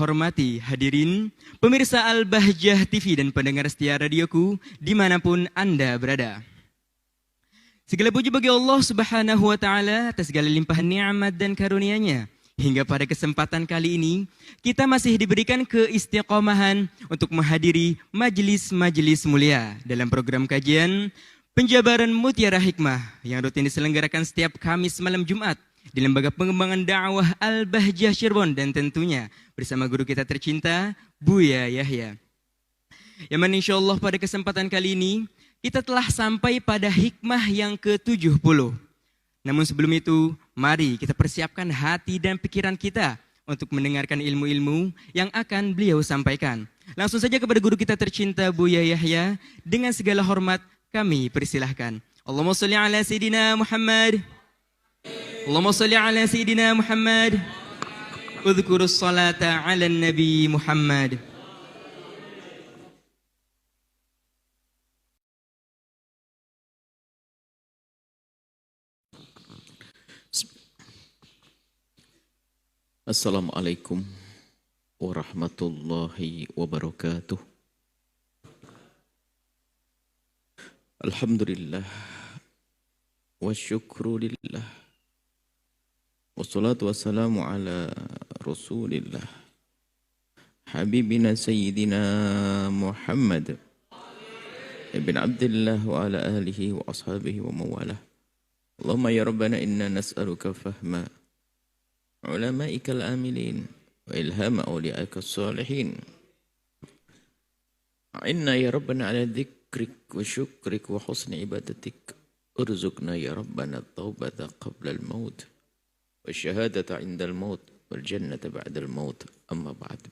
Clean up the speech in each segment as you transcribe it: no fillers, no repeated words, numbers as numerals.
hormati hadirin, pemirsa Al-Bahjah TV dan pendengar setia radioku dimanapun Anda berada. Segala puji bagi Allah Subhanahu wa Ta'ala atas segala limpahan nikmat dan karunia-Nya. Hingga pada kesempatan kali ini, kita masih diberikan keistiqomahan untuk menghadiri majelis-majelis mulia dalam program kajian Penjabaran Mutiara Hikmah yang rutin diselenggarakan setiap Kamis malam Jumat di Lembaga Pengembangan Dakwah Al-Bahjah Cirebon dan tentunya bersama guru kita tercinta Buya Yahya. Yang mana insyaallah pada kesempatan kali ini kita telah sampai pada hikmah yang ke-70. Namun sebelum itu, mari kita persiapkan hati dan pikiran kita untuk mendengarkan ilmu-ilmu yang akan beliau sampaikan. Langsung saja kepada guru kita tercinta Buya Yahya, dengan segala hormat kami persilahkan. Allahumma sholli ala Sayyidina Muhammad. Allahumma sholli ala Sayyidina Muhammad. Udhkurus salata ala Nabi Muhammad. Assalamualaikum warahmatullahi wabarakatuh. Alhamdulillah wa syukru lillah. Wassalatu wassalamu ala rasulillah. Habibina Sayyidina Muhammad ibn Abdullah wa ala alihi wa ashabihi wa mawalah. Allahumma ya Rabbana inna nas'aluka fahma ulama'ika al-amilin wa ilhama awli'aka as-salihin. Inna ya Rabbana ala dhikrik wa syukrik wa husni ibadatik. Urzuqna ya Rabbana at-taubata qabla al-maut wa syahadata inda al-maut wal jannata ba'da al-maut. Amma ba'd.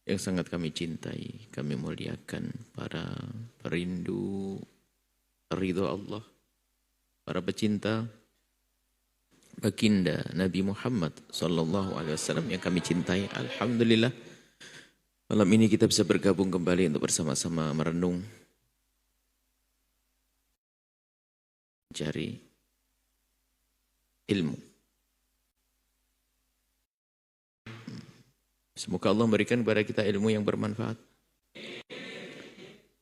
Yang sangat kami cintai, kami muliakan para perindu ridha Allah, para pecinta baginda Nabi Muhammad sallallahu alaihi wasallam yang kami cintai. Alhamdulillah, malam ini kita bisa bergabung kembali untuk bersama-sama merenung, mencari ilmu. Semoga Allah memberikan kepada kita ilmu yang bermanfaat.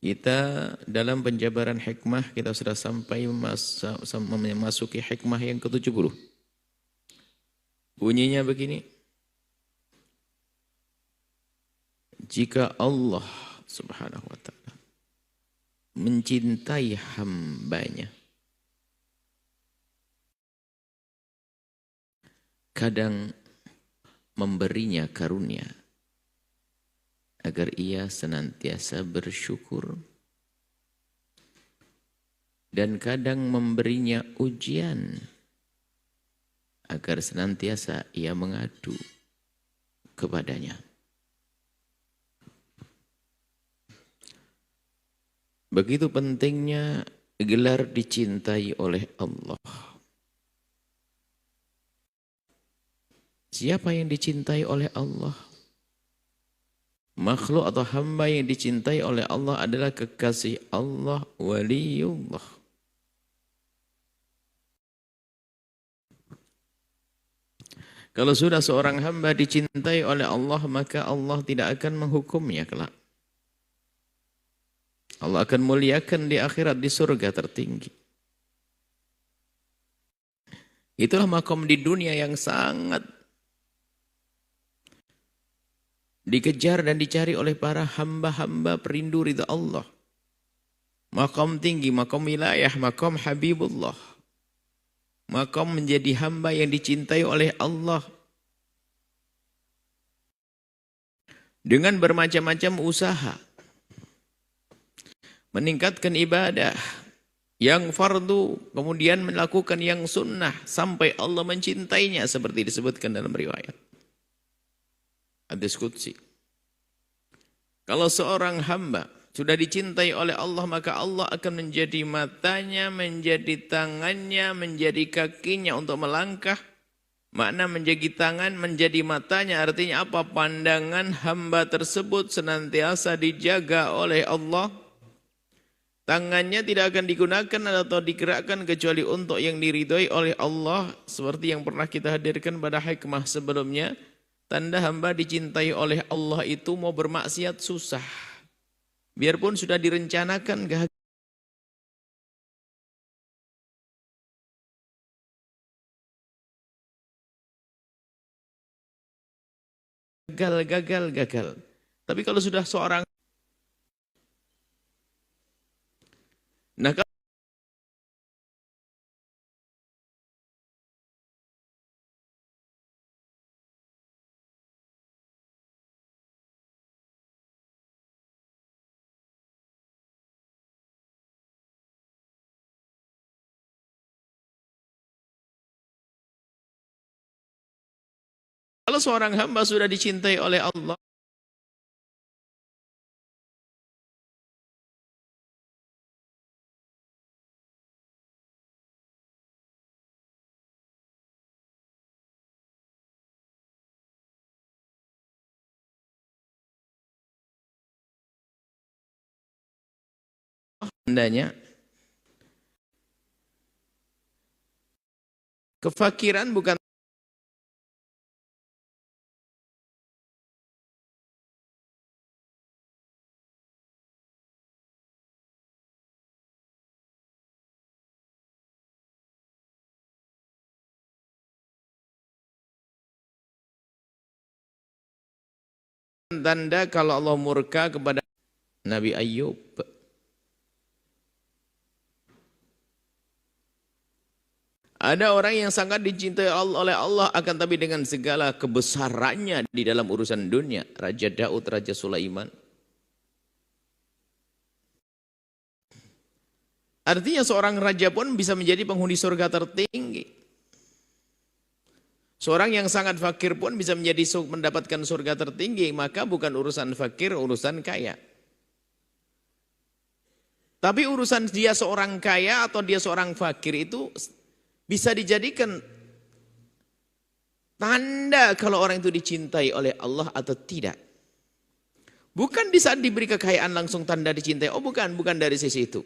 Kita dalam penjabaran hikmah, kita sudah sampai memasuki hikmah yang ke-70. Bunyinya begini. Jika Allah Subhanahu wa ta'ala mencintai hambanya, kadang memberinya karunia agar ia senantiasa bersyukur, dan kadang memberinya ujian agar senantiasa ia mengadu kepadanya. Begitu pentingnya gelar dicintai oleh Allah. Siapa yang dicintai oleh Allah? Makhluk atau hamba yang dicintai oleh Allah adalah kekasih Allah, waliullah. Kalau sudah seorang hamba dicintai oleh Allah, maka Allah tidak akan menghukumnya kelak. Allah akan muliakan di akhirat, di surga tertinggi. Itulah makom di dunia yang sangat dikejar dan dicari oleh para hamba-hamba perindu ridha Allah. Makom tinggi, makom wilayah, makom Habibullah. Makom menjadi hamba yang dicintai oleh Allah. Dengan bermacam-macam usaha. Meningkatkan ibadah yang fardu, kemudian melakukan yang sunnah, sampai Allah mencintainya seperti disebutkan dalam riwayat hadis qudsi. Kalau seorang hamba sudah dicintai oleh Allah, maka Allah akan menjadi matanya, menjadi tangannya, menjadi kakinya untuk melangkah. Makna menjadi tangan, menjadi matanya artinya apa? Pandangan hamba tersebut senantiasa dijaga oleh Allah. Tangannya tidak akan digunakan atau digerakkan kecuali untuk yang diridhoi oleh Allah. Seperti yang pernah kita hadirkan pada hikmah sebelumnya. Tanda hamba dicintai oleh Allah itu mau bermaksiat susah. Biarpun sudah direncanakan gagal. Tapi kalau sudah seorang, nah kalau seorang hamba sudah dicintai oleh Allah, tandanya kefakiran bukan tanda kalau Allah murka kepada Nabi Ayub. Ada orang yang sangat dicintai oleh Allah akan tapi dengan segala kebesarannya di dalam urusan dunia. Raja Daud, Raja Sulaiman. Artinya seorang raja pun bisa menjadi penghuni surga tertinggi. Seorang yang sangat fakir pun bisa mendapatkan surga tertinggi. Maka bukan urusan fakir, urusan kaya. Tapi urusan dia seorang kaya atau dia seorang fakir itu bisa dijadikan tanda kalau orang itu dicintai oleh Allah atau tidak. Bukan di saat diberi kekayaan langsung tanda dicintai. Oh bukan dari sisi itu.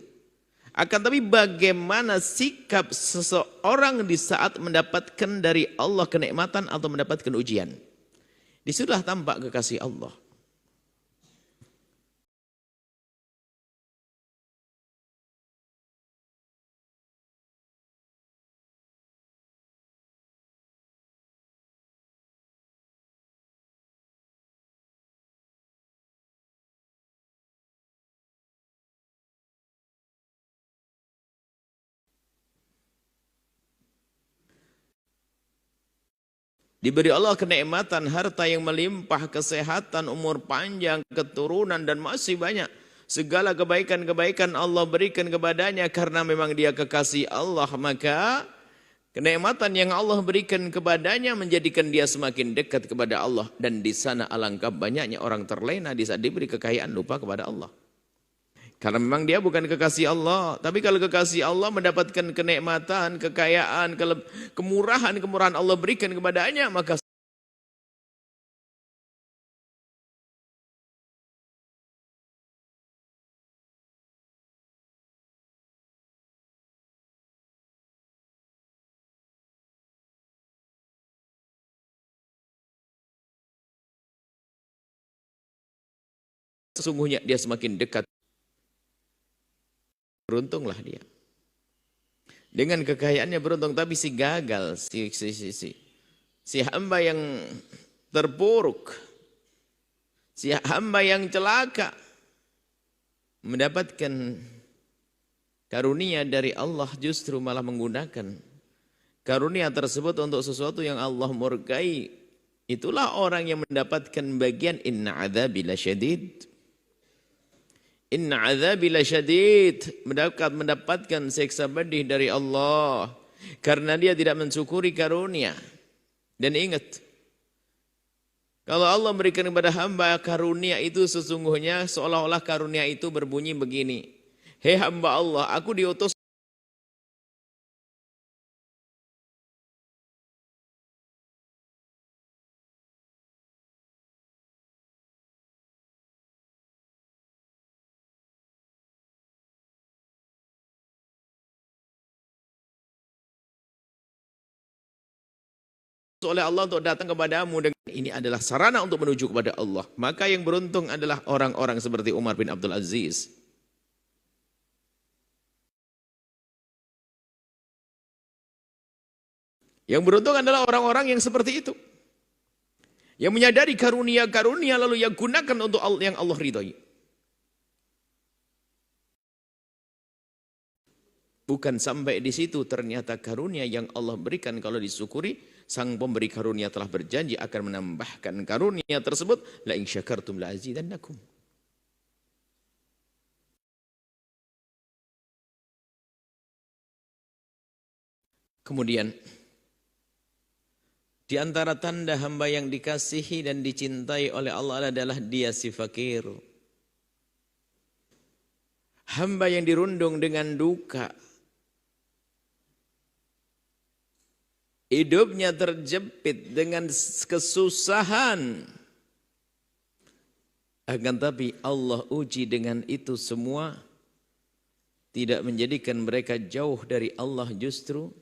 Akan tapi bagaimana sikap seseorang di saat mendapatkan dari Allah kenikmatan atau mendapatkan ujian. Disitulah tampak kekasih Allah. Diberi Allah kenikmatan, harta yang melimpah, kesehatan, umur panjang, keturunan dan masih banyak. Segala kebaikan-kebaikan Allah berikan kepadanya karena memang dia kekasih Allah. Maka kenikmatan yang Allah berikan kepadanya menjadikan dia semakin dekat kepada Allah. Dan di sana alangkah banyaknya orang terlena di saat diberi kekayaan lupa kepada Allah. Karena memang dia bukan kekasih Allah. Tapi kalau kekasih Allah mendapatkan kenikmatan, kekayaan, kemurahan Allah berikan kepadanya, maka sesungguhnya dia semakin dekat. Beruntunglah dia. Dengan kekayaannya beruntung, tapi si gagal, si hamba yang terpuruk, si hamba yang celaka, mendapatkan karunia dari Allah justru malah menggunakan karunia tersebut untuk sesuatu yang Allah murkai. Itulah orang yang mendapatkan bagian inna adzabi lasyadid. Inna azabi lasyadid, mendapatkan siksa pedih dari Allah karena dia tidak mensyukuri karunia. Dan ingat, kalau Allah berikan kepada hamba karunia itu sesungguhnya seolah-olah karunia itu berbunyi begini. Hei hamba Allah, aku diutus oleh Allah untuk datang kepadamu dengan ini adalah sarana untuk menuju kepada Allah. Maka yang beruntung adalah orang-orang seperti Umar bin Abdul Aziz. Yang beruntung adalah orang-orang yang seperti itu. Yang menyadari karunia-karunia lalu yang gunakan untuk yang Allah ridhai. Bukan sampai di situ, ternyata karunia yang Allah berikan kalau disyukuri, sang pemberi karunia telah berjanji akan menambahkan karunia tersebut, la in syakartum la azidannakum. Kemudian di antara tanda hamba yang dikasihi dan dicintai oleh Allah adalah dia si fakir. Hamba yang dirundung dengan duka. Hidupnya terjepit dengan kesusahan. Akan tapi Allah uji dengan itu semua. Tidak menjadikan mereka jauh dari Allah justru.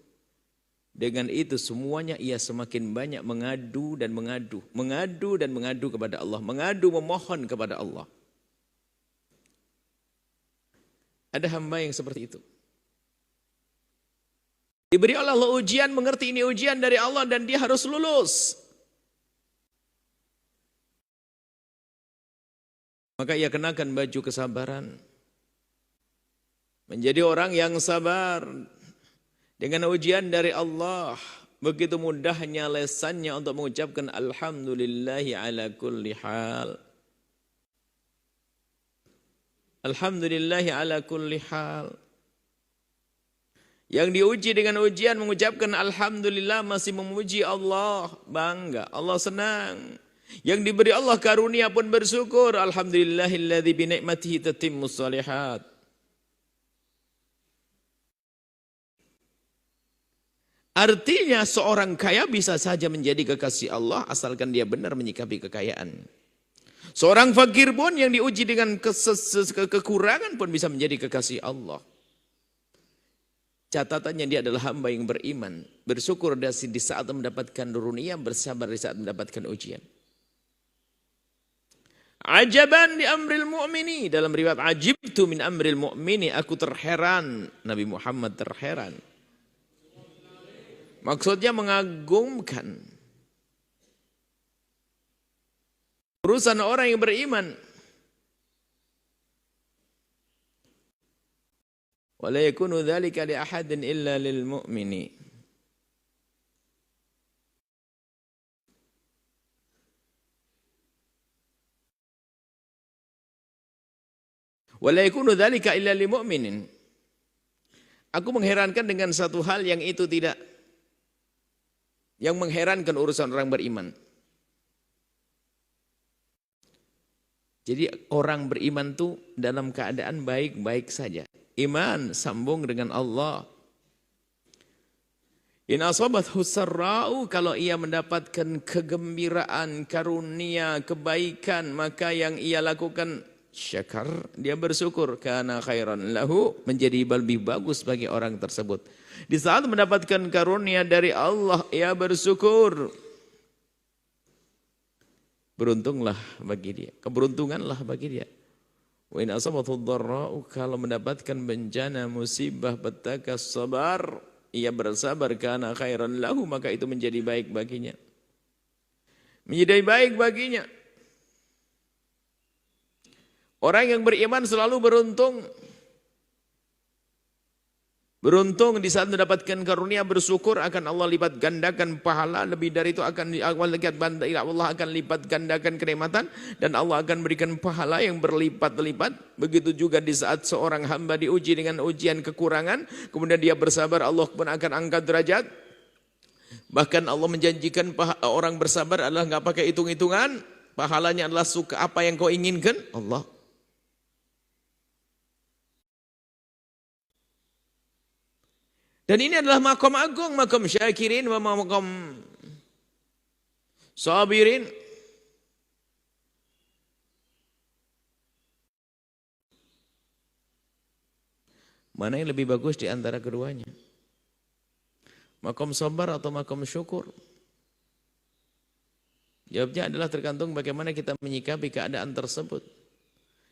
Dengan itu semuanya ia semakin banyak mengadu dan mengadu. Mengadu dan mengadu kepada Allah. Mengadu memohon kepada Allah. Ada hamba yang seperti itu. Diberi oleh Allah ujian, mengerti ini ujian dari Allah dan dia harus lulus. Maka ia kenakan baju kesabaran. Menjadi orang yang sabar. Dengan ujian dari Allah, begitu mudahnya lesannya untuk mengucapkan alhamdulillahi ala kulli hal. Alhamdulillahi ala kulli hal. Yang diuji dengan ujian mengucapkan alhamdulillah masih memuji Allah, bangga, Allah senang. Yang diberi Allah karunia pun bersyukur, alhamdulillahilladzi bi ni'matihi tatimmus shalihat. Artinya seorang kaya bisa saja menjadi kekasih Allah asalkan dia benar menyikapi kekayaan. Seorang fakir pun yang diuji dengan kekurangan pun bisa menjadi kekasih Allah. Catatannya dia adalah hamba yang beriman. Bersyukur di saat mendapatkan dunia, bersabar di saat mendapatkan ujian. Ajaban di amril mu'mini. Dalam riwayat ajibtu min amril mu'mini. Aku terheran. Nabi Muhammad terheran. Maksudnya mengagumkan urusan orang yang beriman. Wala yakunu dzalika li ahadin illa lil mu'mini. Wala yakunu dzalika illa lil mu'minin. Aku mengherankan dengan satu hal yang itu tidak, yang mengherankan urusan orang beriman. Jadi orang beriman itu dalam keadaan baik-baik saja. Iman sambung dengan Allah. In asabathu sarra'u, kalau ia mendapatkan kegembiraan, karunia, kebaikan, maka yang ia lakukan syakar, dia bersyukur, kana khairan lahu, menjadi lebih bagus bagi orang tersebut. Di saat mendapatkan karunia dari Allah, ia bersyukur. Beruntunglah bagi dia, keberuntunganlah bagi dia. Wa in asabathu dharra'u, kalau mendapatkan bencana, musibah, petaka, sabar, ia bersabar, kana khairan lahu, maka itu menjadi baik baginya. Menjadi baik baginya. Orang yang beriman selalu beruntung. Beruntung di saat mendapatkan karunia, bersyukur akan Allah lipat gandakan pahala, lebih dari itu Allah akan lipat gandakan kenikmatan dan Allah akan berikan pahala yang berlipat-lipat. Begitu juga di saat seorang hamba diuji dengan ujian kekurangan, kemudian dia bersabar, Allah pun akan angkat derajat. Bahkan Allah menjanjikan orang bersabar adalah nggak pakai hitung-hitungan, pahalanya adalah suka apa yang kau inginkan, Allah. Dan ini adalah makom agung, makom syakirin wa makom sabirin. Mana yang lebih bagus di antara keduanya? Makom sabar atau makom syukur? Jawabnya adalah tergantung bagaimana kita menyikapi keadaan tersebut.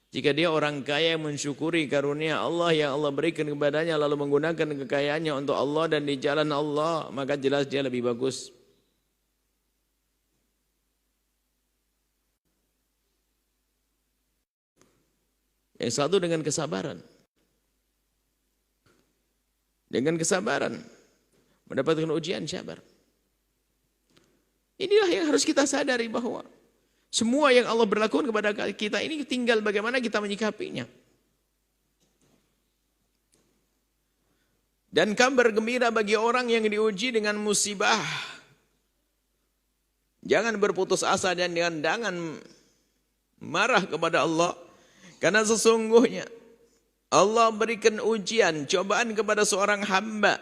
Jika dia orang kaya yang mensyukuri karunia Allah yang Allah berikan kepadanya lalu menggunakan kekayaannya untuk Allah dan di jalan Allah, maka jelas dia lebih bagus. Yang satu dengan kesabaran. Dengan kesabaran mendapatkan ujian, sabar. Inilah yang harus kita sadari bahwa semua yang Allah berlakukan kepada kita ini tinggal bagaimana kita menyikapinya. Dan kabar gembira bagi orang yang diuji dengan musibah. Jangan berputus asa dan jangan marah kepada Allah. Karena sesungguhnya Allah berikan ujian, cobaan kepada seorang hamba.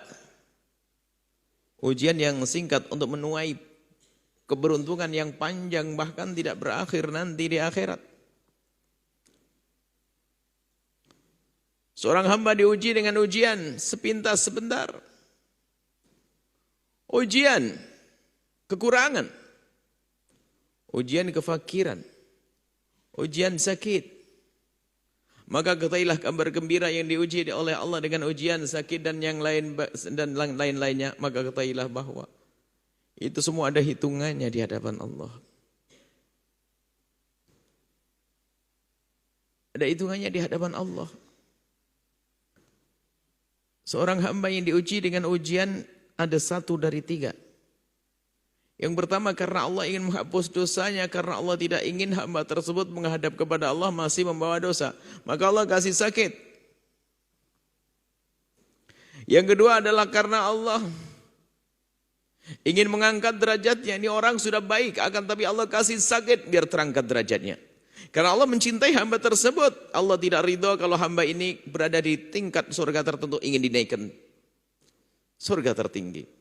Ujian yang singkat untuk menuai keberuntungan yang panjang bahkan tidak berakhir nanti di akhirat. Seorang hamba diuji dengan ujian sepintas sebentar. Ujian kekurangan. Ujian kefakiran. Ujian sakit. Maka ketahuilah kabar gembira yang diuji oleh Allah dengan ujian sakit dan yang lain dan lain-lainnya, maka ketahuilah bahwa itu semua ada hitungannya di hadapan Allah. Ada hitungannya di hadapan Allah. Seorang hamba yang diuji dengan ujian ada 1 dari 3. Yang pertama karena Allah ingin menghapus dosanya, karena Allah tidak ingin hamba tersebut menghadap kepada Allah masih membawa dosa. Maka Allah kasih sakit. Yang kedua adalah karena Allah ingin mengangkat derajatnya. Ini orang sudah baik, akan tapi Allah kasih sakit biar terangkat derajatnya. Karena Allah mencintai hamba tersebut. Allah tidak ridho kalau hamba ini berada di tingkat surga tertentu, ingin dinaikkan surga tertinggi.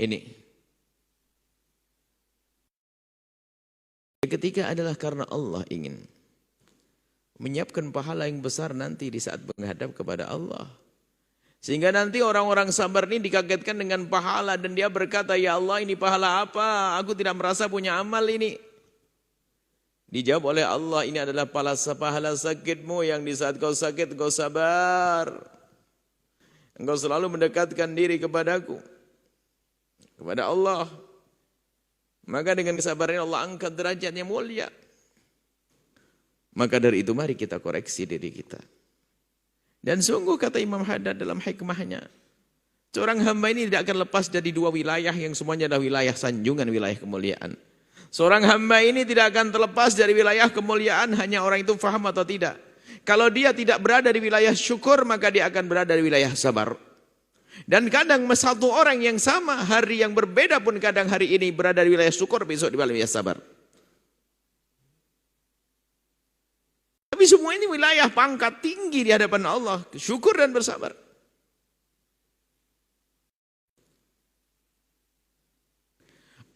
Ini. Yang ketiga adalah karena Allah ingin menyiapkan pahala yang besar nanti di saat menghadap kepada Allah. Sehingga nanti orang-orang sabar ini dikagetkan dengan pahala dan dia berkata, "Ya Allah, ini pahala apa? Aku tidak merasa punya amal ini." Dijawab oleh Allah, "Ini adalah pahala sakitmu yang di saat kau sakit kau sabar. Engkau selalu mendekatkan diri kepadaku, kepada Allah. Maka dengan kesabaran Allah angkat derajatnya mulia." Maka dari itu mari kita koreksi diri kita. Dan sungguh kata Imam Haddad dalam hikmahnya, seorang hamba ini tidak akan lepas dari 2 wilayah yang semuanya adalah wilayah sanjungan, wilayah kemuliaan. Seorang hamba ini tidak akan terlepas dari wilayah kemuliaan, hanya orang itu faham atau tidak. Kalau dia tidak berada di wilayah syukur, maka dia akan berada di wilayah sabar. Dan kadang satu orang yang sama, hari yang berbeda pun kadang hari ini berada di wilayah syukur, besok di wilayah sabar. Tapi semua ini wilayah pangkat tinggi di hadapan Allah, syukur dan bersabar.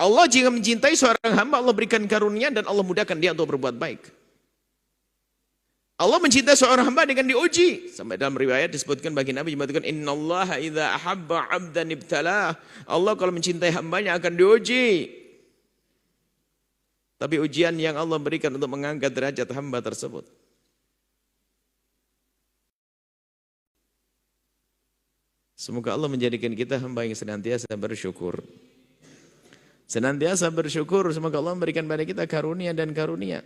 Allah jika mencintai seorang hamba, Allah berikan karunia dan Allah mudahkan dia untuk berbuat baik. Allah mencintai seorang hamba dengan diuji. Sampai dalam riwayat disebutkan bagi Nabi menyebutkan, "Innallaha idza ahabba 'abdan ibtalah." Allah kalau mencintai hambanya akan diuji. Tapi ujian yang Allah berikan untuk mengangkat derajat hamba tersebut. Semoga Allah menjadikan kita hamba yang senantiasa bersyukur. Senantiasa bersyukur, semoga Allah memberikan pada kita karunia dan karunia.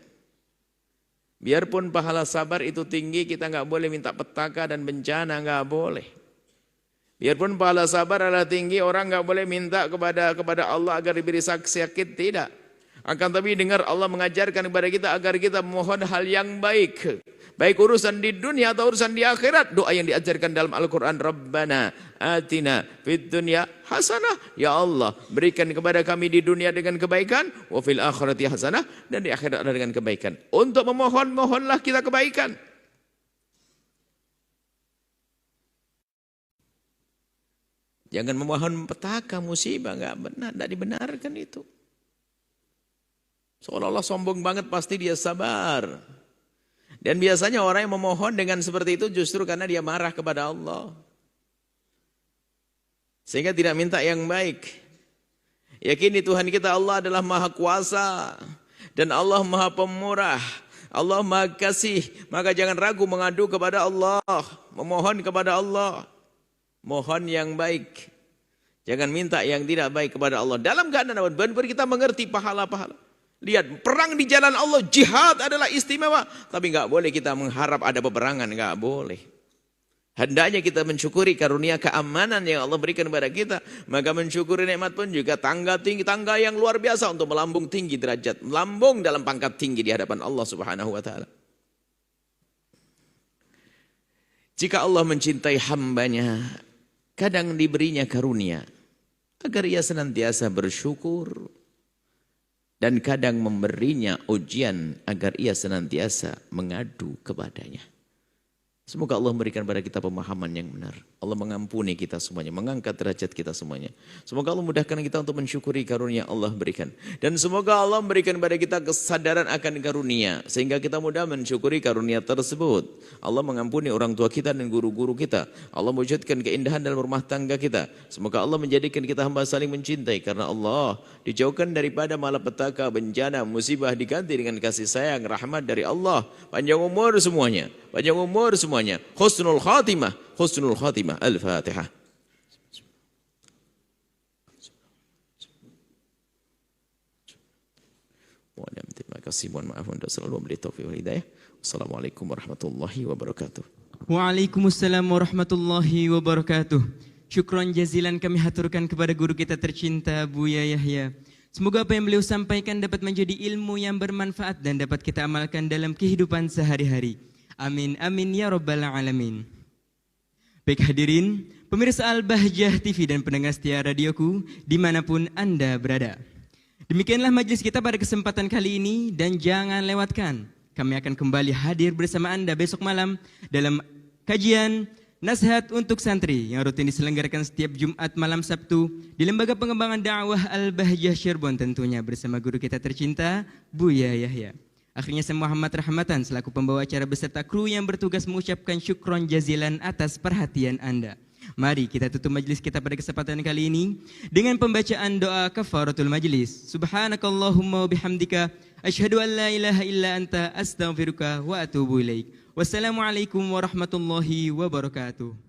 Biarpun pahala sabar itu tinggi, kita nggak boleh minta petaka dan bencana, nggak boleh. Biarpun pahala sabar adalah tinggi, orang nggak boleh minta kepada Allah agar diberi sakit, tidak. Akan tapi dengar Allah mengajarkan kepada kita agar kita memohon hal yang baik. Baik urusan di dunia atau urusan di akhirat. Doa yang diajarkan dalam Al-Quran. Rabbana atina fid dunya hasanah. Ya Allah, berikan kepada kami di dunia dengan kebaikan. Wa fil akhirati hasanah. Dan di akhirat ada dengan kebaikan. Untuk memohon, mohonlah kita kebaikan. Jangan memohon petaka, musibah. Enggak benar, tidak dibenarkan itu. Seolah-olah sombong banget, pasti dia sabar. Dan biasanya orang yang memohon dengan seperti itu justru karena dia marah kepada Allah. Sehingga tidak minta yang baik. Yakini Tuhan kita Allah adalah Maha Kuasa dan Allah Maha Pemurah. Allah Maha Kasih. Maka jangan ragu mengadu kepada Allah, memohon kepada Allah. Mohon yang baik. Jangan minta yang tidak baik kepada Allah. Dalam keadaan apa? Benar-benar kita mengerti pahala-pahala. Lihat, perang di jalan Allah, jihad adalah istimewa. Tapi enggak boleh kita mengharap ada peperangan, enggak boleh. Hendaknya kita mensyukuri karunia keamanan yang Allah berikan kepada kita. Maka mensyukuri nikmat pun juga tangga tinggi, tangga yang luar biasa untuk melambung tinggi derajat. Melambung dalam pangkat tinggi di hadapan Allah Subhanahu wa ta'ala. Jika Allah mencintai hambanya, kadang diberinya karunia. Agar ia senantiasa bersyukur. Dan kadang memberinya ujian agar ia senantiasa mengadu kepadanya. Semoga Allah memberikan kepada kita pemahaman yang benar. Allah mengampuni kita semuanya, mengangkat derajat kita semuanya. Semoga Allah mudahkan kita untuk mensyukuri karunia Allah berikan. Dan semoga Allah memberikan kepada kita kesadaran akan karunia. Sehingga kita mudah mensyukuri karunia tersebut. Allah mengampuni orang tua kita dan guru-guru kita. Allah mewujudkan keindahan dalam rumah tangga kita. Semoga Allah menjadikan kita hamba saling mencintai. Karena Allah dijauhkan daripada malapetaka, bencana, musibah diganti dengan kasih sayang, rahmat dari Allah. Panjang umur semuanya. Panjang umur semuanya. Husnul khatimah. Husnul khatimah. Al-Fatihah. Terima kasih. Mohon maaf untuk selalu memberi taufik wal hidayah. Wassalamualaikum warahmatullahi wabarakatuh. Waalaikumsalam warahmatullahi wabarakatuh. Syukron jazilan kami haturkan kepada guru kita tercinta Buya Yahya. Semoga apa yang beliau sampaikan dapat menjadi ilmu yang bermanfaat dan dapat kita amalkan dalam kehidupan sehari-hari. Amin, amin, ya rabbal alamin. Baik hadirin, pemirsa Al-Bahjah TV dan pendengar setia radioku, dimanapun Anda berada. Demikianlah majelis kita pada kesempatan kali ini dan jangan lewatkan. Kami akan kembali hadir bersama Anda besok malam dalam kajian Nasihat untuk Santri yang rutin diselenggarakan setiap Jumat malam Sabtu di Lembaga Pengembangan Dakwah Al-Bahjah Cirebon tentunya bersama guru kita tercinta Buya Yahya. Akhirnya saya Muhammad Rahmatan selaku pembawa acara beserta kru yang bertugas mengucapkan syukron jazilan atas perhatian Anda. Mari kita tutup majelis kita pada kesempatan kali ini dengan pembacaan doa kafaratul majelis. Subhanakallahumma wa bihamdika asyhadu an la ilaha illa anta astaghfiruka wa atubu ilaik. Wassalamualaikum warahmatullahi wabarakatuh.